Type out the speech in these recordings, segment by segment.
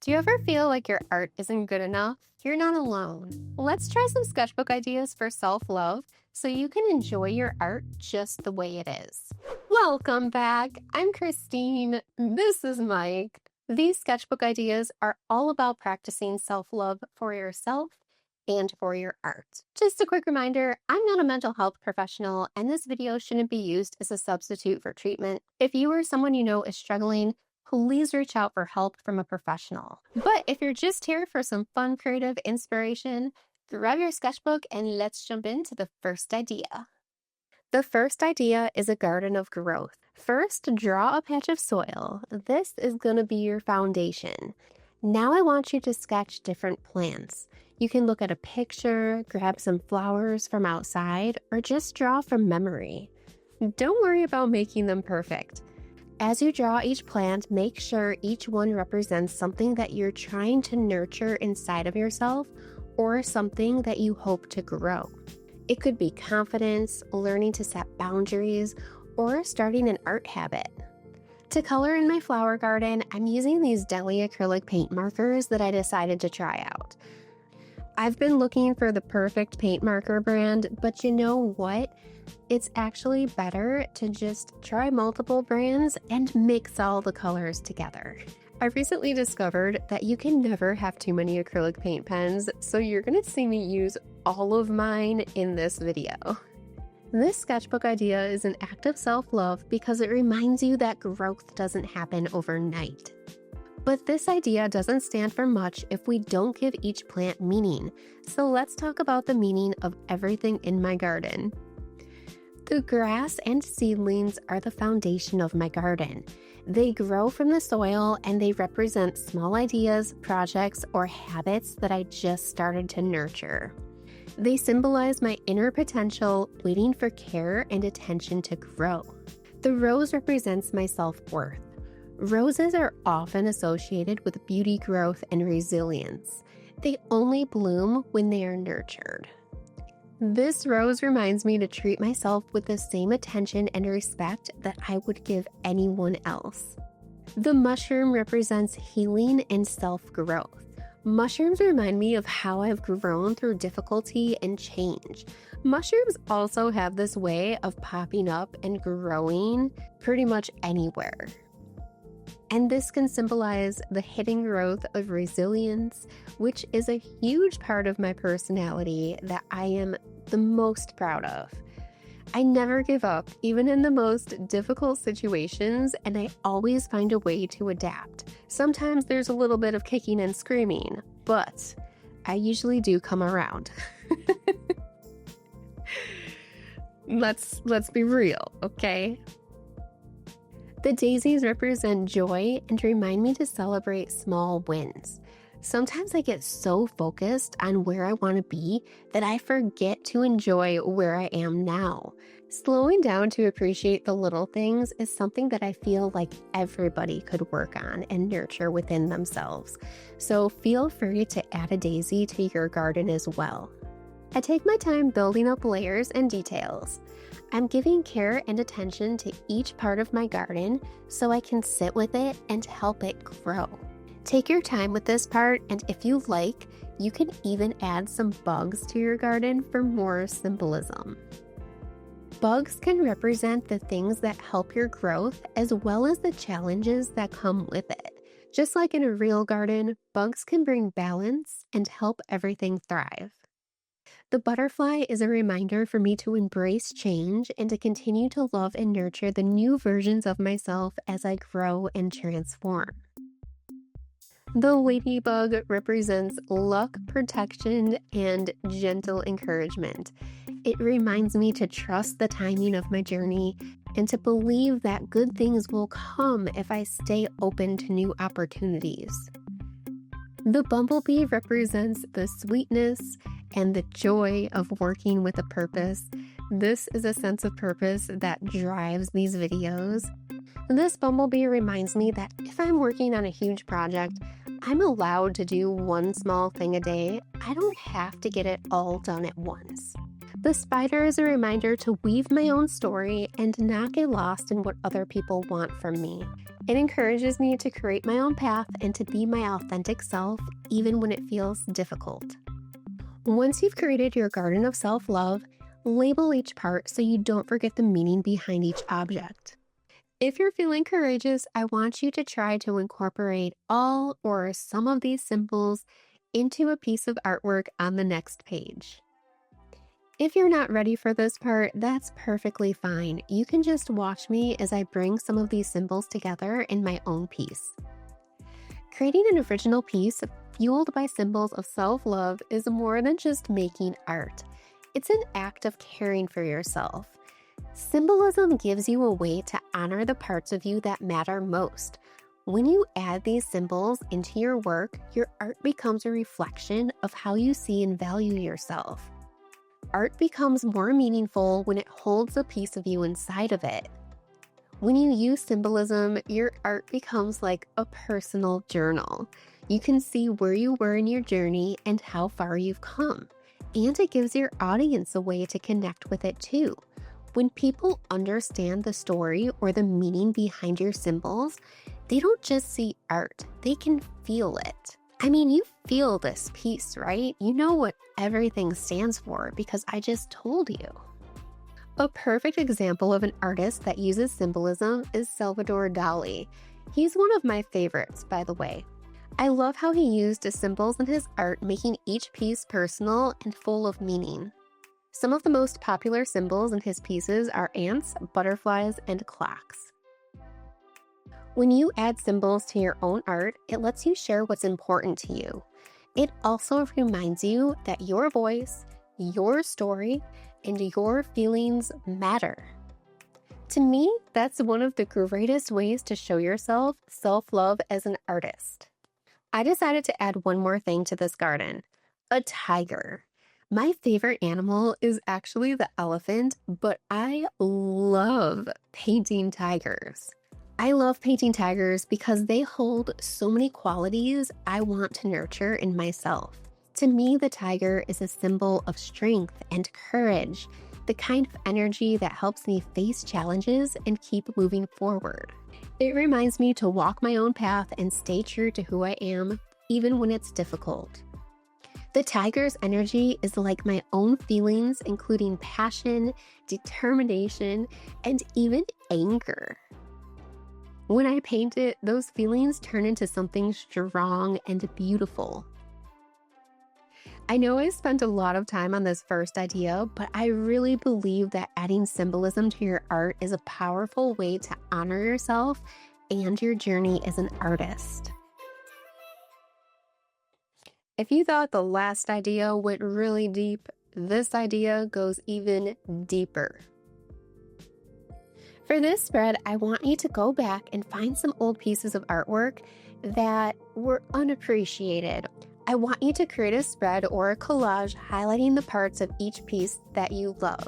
Do you ever feel like your art isn't good enough? You're not alone. Let's try some sketchbook ideas for self-love so you can enjoy your art just the way it is. Welcome back. I'm Christine. This is Mike. These sketchbook ideas are all about practicing self-love for yourself and for your art. Just a quick reminder, I'm not a mental health professional, and this video shouldn't be used as a substitute for treatment. If you or someone you know is struggling, please reach out for help from a professional. But if you're just here for some fun, creative inspiration, grab your sketchbook and let's jump into the first idea. The first idea is a garden of growth. First, draw a patch of soil. This is going to be your foundation. Now I want you to sketch different plants. You can look at a picture, grab some flowers from outside, or just draw from memory. Don't worry about making them perfect. As you draw each plant, make sure each one represents something that you're trying to nurture inside of yourself or something that you hope to grow. It could be confidence, learning to set boundaries, or starting an art habit. To color in my flower garden, I'm using these deli acrylic paint markers that I decided to try out. I've been looking for the perfect paint marker brand, but you know what? It's actually better to just try multiple brands and mix all the colors together. I recently discovered that you can never have too many acrylic paint pens, so you're going to see me use all of mine in this video. This sketchbook idea is an act of self-love because it reminds you that growth doesn't happen overnight. But this idea doesn't stand for much if we don't give each plant meaning. So let's talk about the meaning of everything in my garden. The grass and seedlings are the foundation of my garden. They grow from the soil and they represent small ideas, projects, or habits that I just started to nurture. They symbolize my inner potential waiting for care and attention to grow. The rose represents my self-worth. Roses are often associated with beauty, growth, and resilience. They only bloom when they are nurtured. This rose reminds me to treat myself with the same attention and respect that I would give anyone else. The mushroom represents healing and self-growth. Mushrooms remind me of how I've grown through difficulty and change. Mushrooms also have this way of popping up and growing pretty much anywhere. And this can symbolize the hidden growth of resilience, which is a huge part of my personality that I am the most proud of. I never give up, even in the most difficult situations, and I always find a way to adapt. Sometimes there's a little bit of kicking and screaming, but I usually do come around. Let's be real, okay? The daisies represent joy and remind me to celebrate small wins. Sometimes I get so focused on where I want to be that I forget to enjoy where I am now. Slowing down to appreciate the little things is something that I feel like everybody could work on and nurture within themselves. So feel free to add a daisy to your garden as well. I take my time building up layers and details. I'm giving care and attention to each part of my garden so I can sit with it and help it grow. Take your time with this part, and if you like, you can even add some bugs to your garden for more symbolism. Bugs can represent the things that help your growth as well as the challenges that come with it. Just like in a real garden, bugs can bring balance and help everything thrive. The butterfly is a reminder for me to embrace change and to continue to love and nurture the new versions of myself as I grow and transform. The ladybug represents luck, protection, and gentle encouragement. It reminds me to trust the timing of my journey and to believe that good things will come if I stay open to new opportunities. The bumblebee represents the sweetness and the joy of working with a purpose. This is a sense of purpose that drives these videos. This bumblebee reminds me that if I'm working on a huge project, I'm allowed to do one small thing a day. I don't have to get it all done at once. The spider is a reminder to weave my own story and not get lost in what other people want from me. It encourages me to create my own path and to be my authentic self, even when it feels difficult. Once you've created your garden of self-love, label each part so you don't forget the meaning behind each object. If you're feeling courageous, I want you to try to incorporate all or some of these symbols into a piece of artwork on the next page. If you're not ready for this part, that's perfectly fine. You can just watch me as I bring some of these symbols together in my own piece. Creating an original piece fueled by symbols of self-love is more than just making art. It's an act of caring for yourself. Symbolism gives you a way to honor the parts of you that matter most. When you add these symbols into your work, your art becomes a reflection of how you see and value yourself. Art becomes more meaningful when it holds a piece of you inside of it. When you use symbolism, your art becomes like a personal journal. You can see where you were in your journey and how far you've come. And it gives your audience a way to connect with it too. When people understand the story or the meaning behind your symbols, they don't just see art, they can feel it. I mean, you feel this piece, right? You know what everything stands for because I just told you. A perfect example of an artist that uses symbolism is Salvador Dali. He's one of my favorites, by the way. I love how he used the symbols in his art, making each piece personal and full of meaning. Some of the most popular symbols in his pieces are ants, butterflies, and clocks. When you add symbols to your own art, it lets you share what's important to you. It also reminds you that your voice, your story, and your feelings matter. To me, that's one of the greatest ways to show yourself self-love as an artist. I decided to add one more thing to this garden: a tiger. My favorite animal is actually the elephant, but I love painting tigers. I love painting tigers because they hold so many qualities I want to nurture in myself. To me, the tiger is a symbol of strength and courage, the kind of energy that helps me face challenges and keep moving forward. It reminds me to walk my own path and stay true to who I am, even when it's difficult. The tiger's energy is like my own feelings, including passion, determination, and even anger. When I paint it, those feelings turn into something strong and beautiful. I know I spent a lot of time on this first idea, but I really believe that adding symbolism to your art is a powerful way to honor yourself and your journey as an artist. If you thought the last idea went really deep, this idea goes even deeper. For this spread, I want you to go back and find some old pieces of artwork that were unappreciated. I want you to create a spread or a collage highlighting the parts of each piece that you love.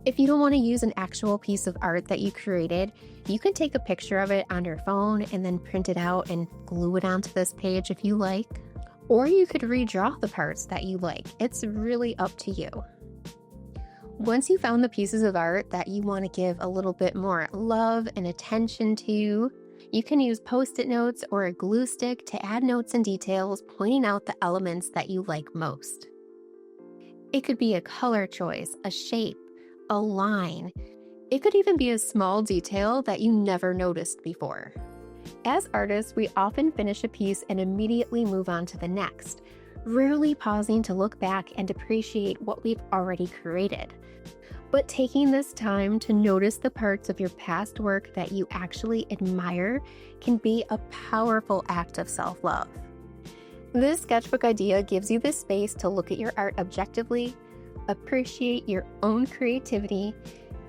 If you don't want to use an actual piece of art that you created, you can take a picture of it on your phone and then print it out and glue it onto this page if you like. Or you could redraw the parts that you like. It's really up to you. Once you found the pieces of art that you want to give a little bit more love and attention to, you can use Post-it notes or a glue stick to add notes and details pointing out the elements that you like most. It could be a color choice, a shape, a line. It could even be a small detail that you never noticed before. As artists, we often finish a piece and immediately move on to the next, rarely pausing to look back and appreciate what we've already created. But taking this time to notice the parts of your past work that you actually admire can be a powerful act of self-love. This sketchbook idea gives you the space to look at your art objectively, appreciate your own creativity,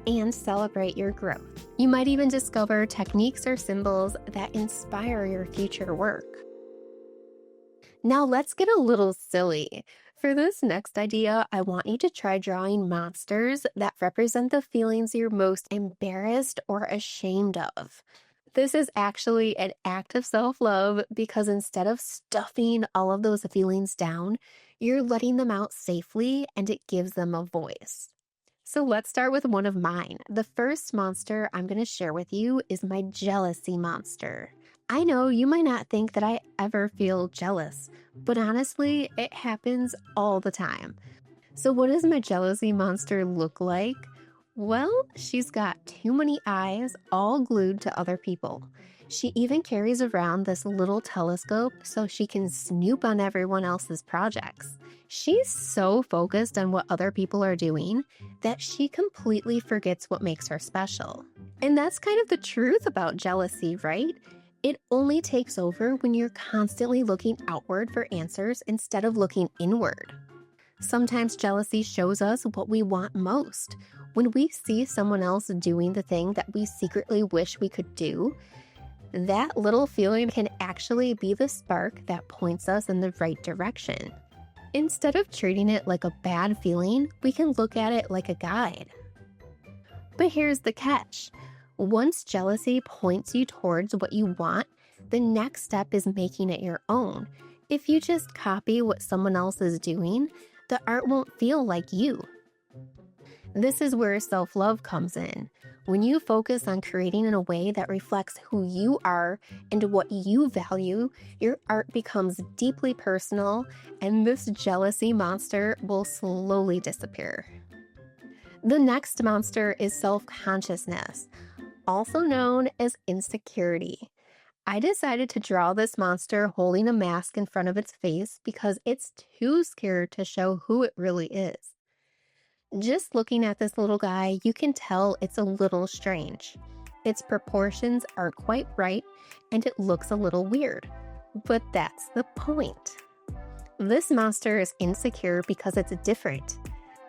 and celebrate your growth. You might even discover techniques or symbols that inspire your future work. Now let's get a little silly. For this next idea, I want you to try drawing monsters that represent the feelings you're most embarrassed or ashamed of. This is actually an act of self-love because instead of stuffing all of those feelings down, you're letting them out safely and it gives them a voice. So let's start with one of mine. The first monster I'm going to share with you is my jealousy monster. I know you might not think that I ever feel jealous, but honestly, it happens all the time. So what does my jealousy monster look like? Well, she's got too many eyes all glued to other people. She even carries around this little telescope so she can snoop on everyone else's projects. She's so focused on what other people are doing that she completely forgets what makes her special. And that's kind of the truth about jealousy, right? It only takes over when you're constantly looking outward for answers instead of looking inward. Sometimes jealousy shows us what we want most. When we see someone else doing the thing that we secretly wish we could do, that little feeling can actually be the spark that points us in the right direction. Instead of treating it like a bad feeling, we can look at it like a guide. But here's the catch. Once jealousy points you towards what you want, the next step is making it your own. If you just copy what someone else is doing, the art won't feel like you. This is where self-love comes in. When you focus on creating in a way that reflects who you are and what you value, your art becomes deeply personal, and this jealousy monster will slowly disappear. The next monster is self-consciousness, also known as insecurity. I decided to draw this monster holding a mask in front of its face because it's too scared to show who it really is. Just looking at this little guy, you can tell it's a little strange. Its proportions aren't quite right, and it looks a little weird. But that's the point. This monster is insecure because it's different.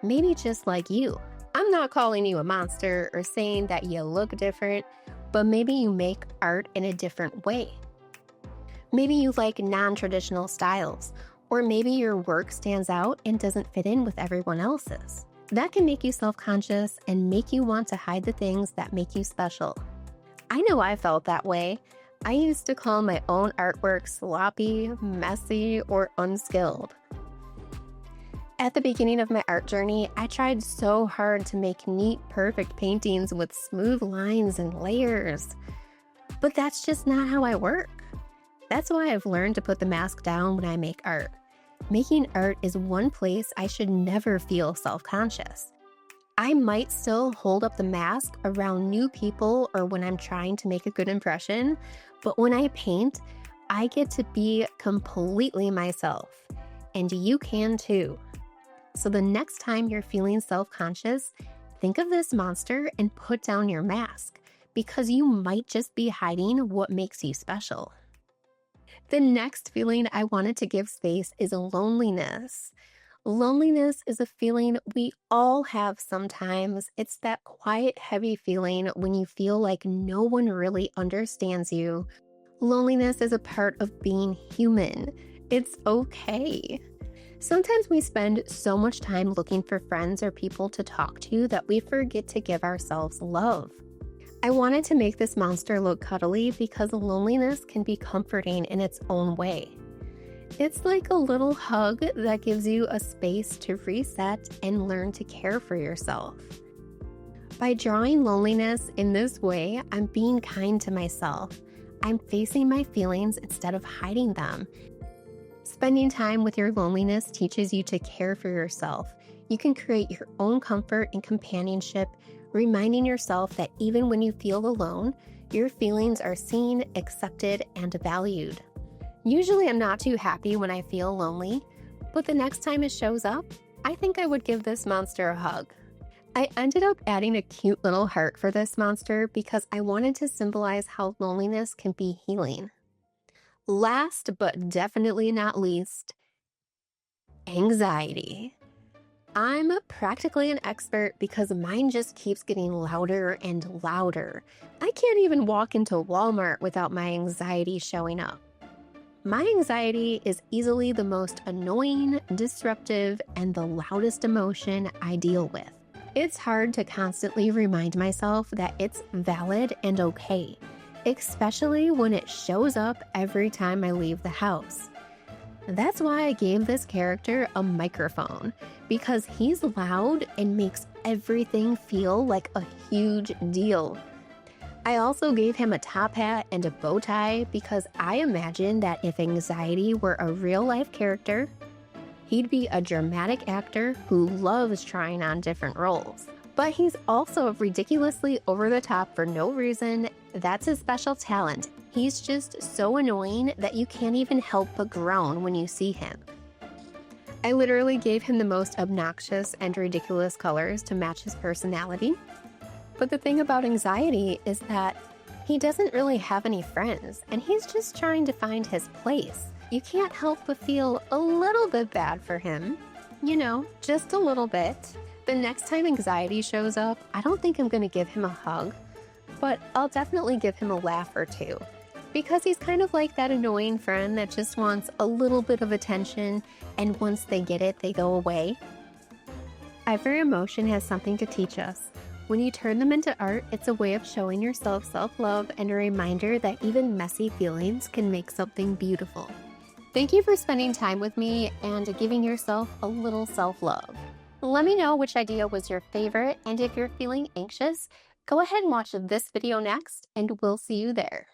Maybe just like you. I'm not calling you a monster or saying that you look different, but maybe you make art in a different way. Maybe you like non-traditional styles, or maybe your work stands out and doesn't fit in with everyone else's. That can make you self-conscious and make you want to hide the things that make you special. I know I felt that way. I used to call my own artwork sloppy, messy, or unskilled. At the beginning of my art journey, I tried so hard to make neat, perfect paintings with smooth lines and layers. But that's just not how I work. That's why I've learned to put the mask down when I make art. Making art is one place I should never feel self-conscious. I might still hold up the mask around new people or when I'm trying to make a good impression, but when I paint, I get to be completely myself. And you can too. So the next time you're feeling self-conscious, think of this monster and put down your mask, because you might just be hiding what makes you special. The next feeling I wanted to give space is loneliness. Loneliness is a feeling we all have sometimes. It's that quiet, heavy feeling when you feel like no one really understands you. Loneliness is a part of being human. It's okay. Sometimes we spend so much time looking for friends or people to talk to that we forget to give ourselves love. I wanted to make this monster look cuddly because loneliness can be comforting in its own way. It's like a little hug that gives you a space to reset and learn to care for yourself. By drawing loneliness in this way, I'm being kind to myself. I'm facing my feelings instead of hiding them. Spending time with your loneliness teaches you to care for yourself. You can create your own comfort and companionship, reminding yourself that even when you feel alone, your feelings are seen, accepted, and valued. Usually I'm not too happy when I feel lonely, but the next time it shows up, I think I would give this monster a hug. I ended up adding a cute little heart for this monster because I wanted to symbolize how loneliness can be healing. Last but definitely not least, anxiety. I'm practically an expert because mine just keeps getting louder and louder. I can't even walk into Walmart without my anxiety showing up. My anxiety is easily the most annoying, disruptive, and the loudest emotion I deal with. It's hard to constantly remind myself that it's valid and okay, especially when it shows up every time I leave the house. That's why I gave this character a microphone, because he's loud and makes everything feel like a huge deal. I also gave him a top hat and a bow tie because I imagine that if anxiety were a real-life character, he'd be a dramatic actor who loves trying on different roles. But he's also ridiculously over the top for no reason. That's his special talent. He's just so annoying that you can't even help but groan when you see him. I literally gave him the most obnoxious and ridiculous colors to match his personality. But the thing about anxiety is that he doesn't really have any friends, and he's just trying to find his place. You can't help but feel a little bit bad for him. You know, just a little bit. The next time anxiety shows up, I don't think I'm gonna give him a hug, but I'll definitely give him a laugh or two. Because he's kind of like that annoying friend that just wants a little bit of attention, and once they get it, they go away. Every emotion has something to teach us. When you turn them into art, it's a way of showing yourself self-love and a reminder that even messy feelings can make something beautiful. Thank you for spending time with me and giving yourself a little self-love. Let me know which idea was your favorite, and if you're feeling anxious, go ahead and watch this video next, and we'll see you there.